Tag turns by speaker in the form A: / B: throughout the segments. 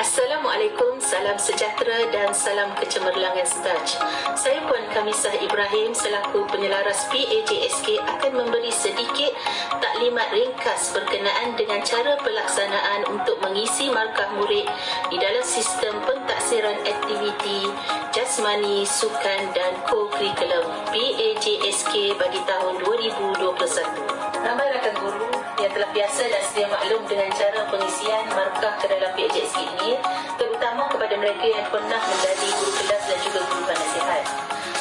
A: Assalamualaikum, salam sejahtera dan salam kecemerlangan starch. Saya Puan Kamisah Ibrahim selaku penyelaras PAJSK akan memberi sedikit taklimat ringkas berkenaan dengan cara pelaksanaan untuk mengisi markah murid di dalam sistem pentaksiran aktiviti jasmani, sukan dan co-curriculum PAJSK bagi tahun 2021. Ramai rakan guru yang telah biasa dan sedia maklum dengan cara pengisian markah ke dalam PAJSK ini, terutama kepada mereka yang pernah menjadi guru kelas dan juga guru penasihat.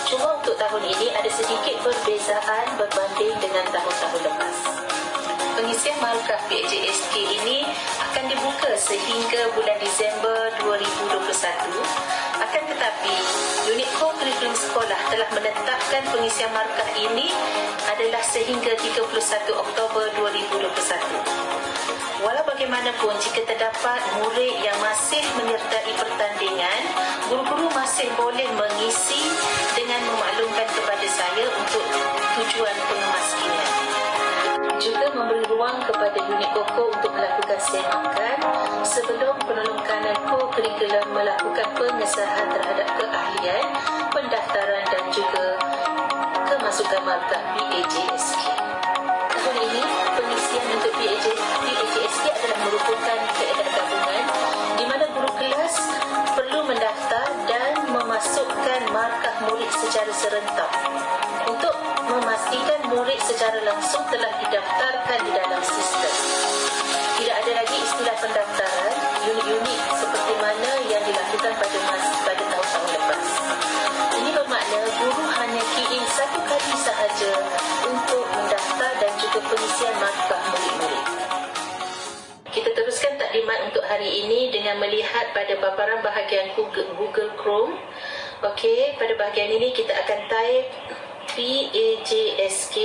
A: Cuma untuk tahun ini ada sedikit perbezaan berbanding dengan tahun-tahun lepas. Pengisian markah PAJSK ini akan dibuka sehingga bulan Disember 2021. Akan tetapi, unit co-curriculum sekolah telah menetapkan pengisian markah ini adalah sehingga 31 Oktober 2021. Walau bagaimanapun, jika terdapat murid yang masih menyertai pertandingan, guru-guru masih boleh mengisi dengan memaklumkan kepada saya untuk tujuan pengemaskinan. Juga memberi ruang kepada unit koko untuk melakukan semakan sebelum penolong kanan co-curriculum melakukan pengesahan terhadap keahlian, pendaftaran dan juga kemasukan markah PAJSK. Tahun ini, pengisian untuk PAJSK adalah merupakan keadaan gabungan di mana guru kelas perlu mendaftar dan memasukkan markah murid secara serentak untuk memastikan murid secara langsung telah didaftarkan di dalam sistem. Tidak ada lagi istilah pendaftaran unit-unit seperti mana yang dilakukan pada tahun-tahun lepas. Ini bermakna guru hanya key in satu kali sahaja untuk mendaftar dan juga pengisian markah murid-murid. Kita teruskan taklimat untuk hari ini dengan melihat pada paparan bahagian Google Chrome. Okey, pada bahagian ini kita akan type PAJSK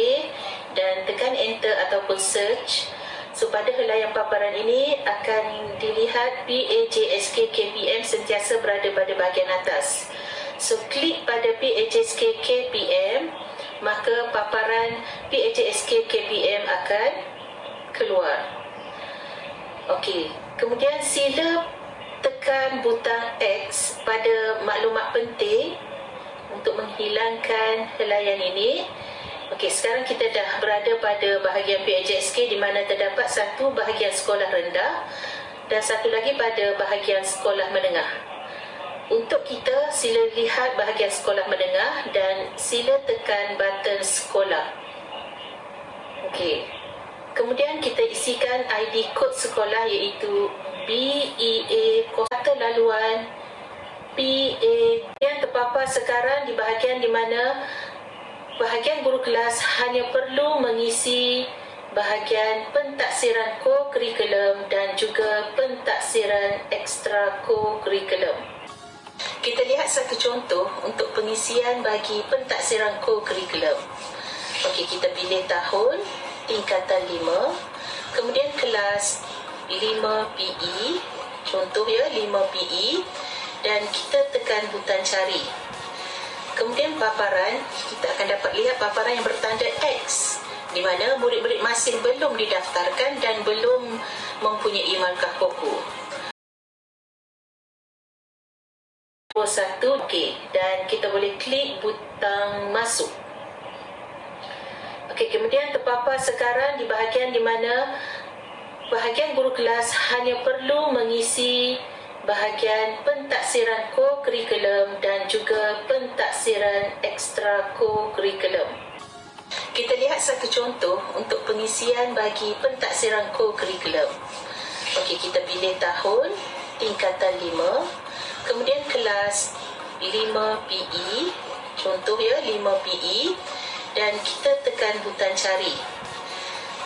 A: dan tekan enter ataupun search. So pada helaian paparan ini akan dilihat PAJSK KPM sentiasa berada pada bahagian atas. So klik pada PAJSK KPM, maka paparan PAJSK KPM akan keluar. Okey, kemudian sila tekan butang X pada maklumat penting untuk menghilangkan helaian ini. Okey, sekarang kita dah berada pada bahagian PAJSK di mana terdapat satu bahagian sekolah rendah dan satu lagi pada bahagian sekolah menengah. Untuk kita, sila lihat bahagian sekolah menengah dan sila tekan button sekolah. Okey. Kemudian kita isikan ID kod sekolah iaitu BEA, kota laluan PA yang terpapar sekarang di bahagian di mana bahagian guru kelas hanya perlu mengisi bahagian pentaksiran co-curriculum dan juga pentaksiran ekstra co-curriculum. Kita lihat satu contoh untuk pengisian bagi pentaksiran co-curriculum. Okey, kita pilih tahun tingkatan 5, kemudian kelas 5 PE, contoh ya 5 PE, dan kita tekan butang cari. Kemudian paparan, kita akan dapat lihat paparan yang bertanda X di mana murid-murid masih belum didaftarkan dan belum mempunyai markah koko. 1, okey, dan kita boleh klik butang masuk. Okey, kemudian terpapar sekarang di bahagian di mana bahagian guru kelas hanya perlu mengisi bahagian pentaksiran co-curriculum dan juga pentaksiran ekstra co-curriculum. Kita lihat satu contoh untuk pengisian bagi pentaksiran co-curriculum. Okey, kita pilih tahun tingkatan 5, kemudian kelas 5 PE, contoh ya 5 PE, dan kita tekan butang cari.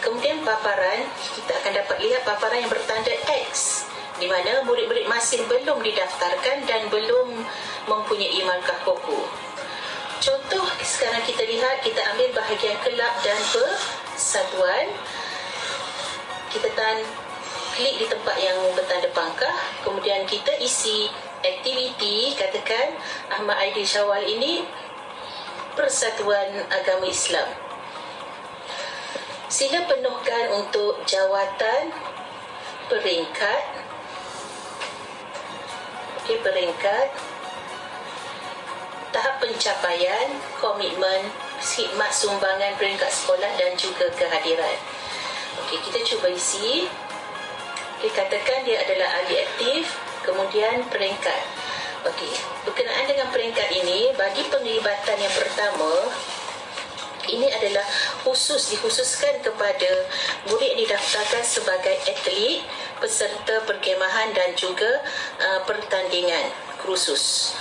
A: Kemudian paparan, kita akan dapat lihat paparan yang bertanda X di mana murid-murid masih belum didaftarkan dan belum mempunyai markah koko. Contoh sekarang kita lihat, kita ambil bahagian kelab dan persatuan. Kita klik di tempat yang bertanda pangkah, kemudian kita isi aktiviti, katakan Ahmad Aidil Syawal ini Persatuan Agama Islam. Sila penuhkan untuk jawatan, peringkat, Okey, peringkat, tahap pencapaian, komitmen, khidmat sumbangan peringkat sekolah dan juga kehadiran. Okey, kita cuba isi. Okey, katakan dia adalah ahli aktif, kemudian peringkat. Okey, berkenaan dengan peringkat ini, bagi penglibatan yang pertama, ini adalah dikhususkan kepada murid yang didaftarkan sebagai atlet, peserta perkemahan dan juga pertandingan kursus.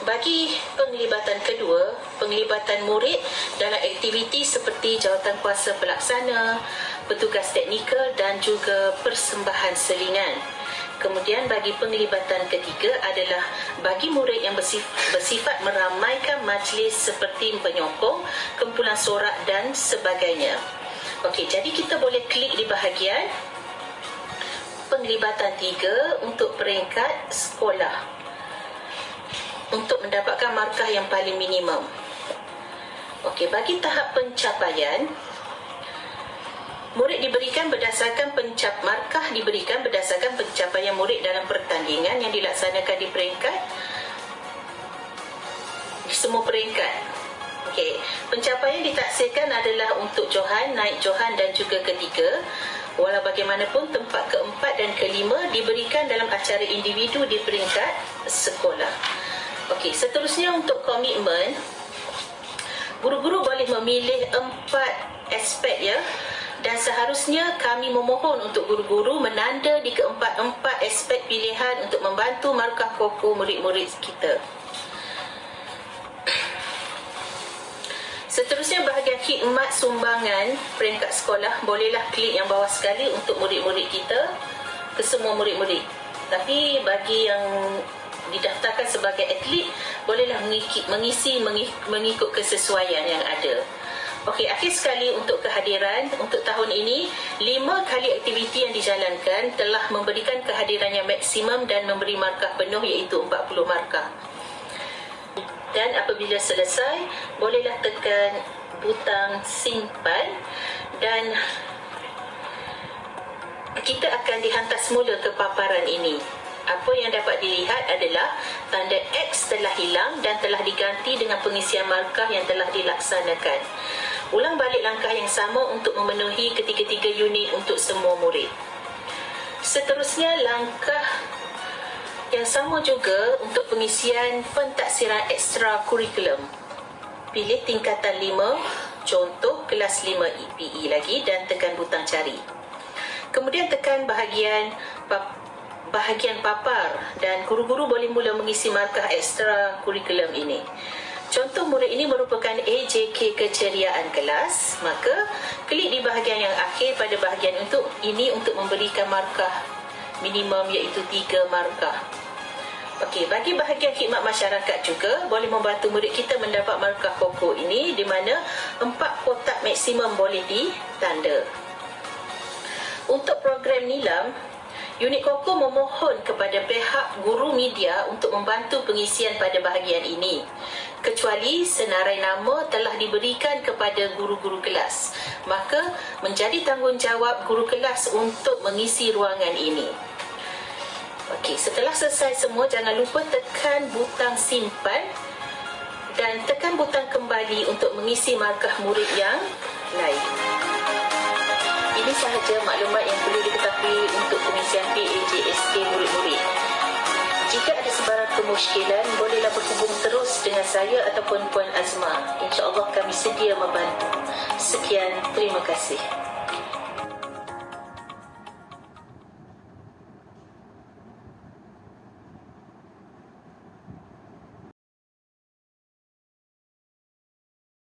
A: Bagi penglibatan kedua, penglibatan murid dalam aktiviti seperti jawatankuasa pelaksana, petugas teknikal dan juga persembahan selingan. Kemudian bagi penglibatan ketiga adalah bagi murid yang bersifat meramaikan majlis seperti penyokong, kumpulan sorak dan sebagainya. Okey, jadi kita boleh klik di bahagian penglibatan 3 untuk peringkat sekolah untuk mendapatkan markah yang paling minimum. Okey, bagi tahap pencapaian, murid diberikan berdasarkan markah diberikan berdasarkan pencapaian murid dalam pertandingan yang dilaksanakan di semua peringkat. Okey, pencapaian ditaksirkan adalah untuk Johan, naik Johan dan juga ketiga. Walau bagaimanapun, tempat keempat dan kelima diberikan dalam acara individu di peringkat sekolah. Okey, seterusnya untuk komitmen, guru-guru boleh memilih 4 aspek ya. Dan seharusnya kami memohon untuk guru-guru menanda di keempat-empat aspek pilihan untuk membantu markah kokoh murid-murid kita. Seterusnya bahagian khidmat sumbangan peringkat sekolah, bolehlah klik yang bawah sekali untuk murid-murid kita, ke semua murid-murid. Tapi bagi yang didaftarkan sebagai atlet, bolehlah mengisi mengikut kesesuaian yang ada. Okey, akhir sekali untuk kehadiran, untuk tahun ini 5 kali aktiviti yang dijalankan telah memberikan kehadiran yang maksimum dan memberi markah penuh iaitu 40 markah. Dan apabila selesai, bolehlah tekan butang simpan dan kita akan dihantar semula ke paparan ini. Apa yang dapat dilihat adalah tanda X telah hilang dan telah diganti dengan pengisian markah yang telah dilaksanakan. Ulang balik langkah yang sama untuk memenuhi ketiga-tiga unit untuk semua murid. Seterusnya, langkah yang sama juga untuk pengisian pentaksiran ekstra kurikulum. Pilih tingkatan 5, contoh kelas 5 EPE lagi dan tekan butang cari. Kemudian tekan bahagian papar dan guru-guru boleh mula mengisi markah ekstra kurikulum ini. Contoh murid ini merupakan AJK keceriaan kelas, maka klik di bahagian yang akhir pada bahagian ini untuk memberikan markah minimum iaitu 3 markah. Okey, bagi bahagian khidmat masyarakat juga boleh membantu murid kita mendapat markah kokoh ini di mana 4 kotak maksimum boleh ditanda. Untuk program nilam, unit kokoh memohon kepada pihak guru media untuk membantu pengisian pada bahagian ini, kecuali senarai nama telah diberikan kepada guru-guru kelas, maka menjadi tanggungjawab guru kelas untuk mengisi ruangan ini. Okey, setelah selesai semua, jangan lupa tekan butang simpan dan tekan butang kembali untuk mengisi markah murid yang lain. Ini sahaja maklumat yang perlu diketahui untuk pengisian PAJSK murid-murid. Jika ada sebarang kemusykilan, bolehlah berhubung terus dengan saya ataupun Puan Azma. InsyaAllah kami sedia membantu. Sekian, terima kasih.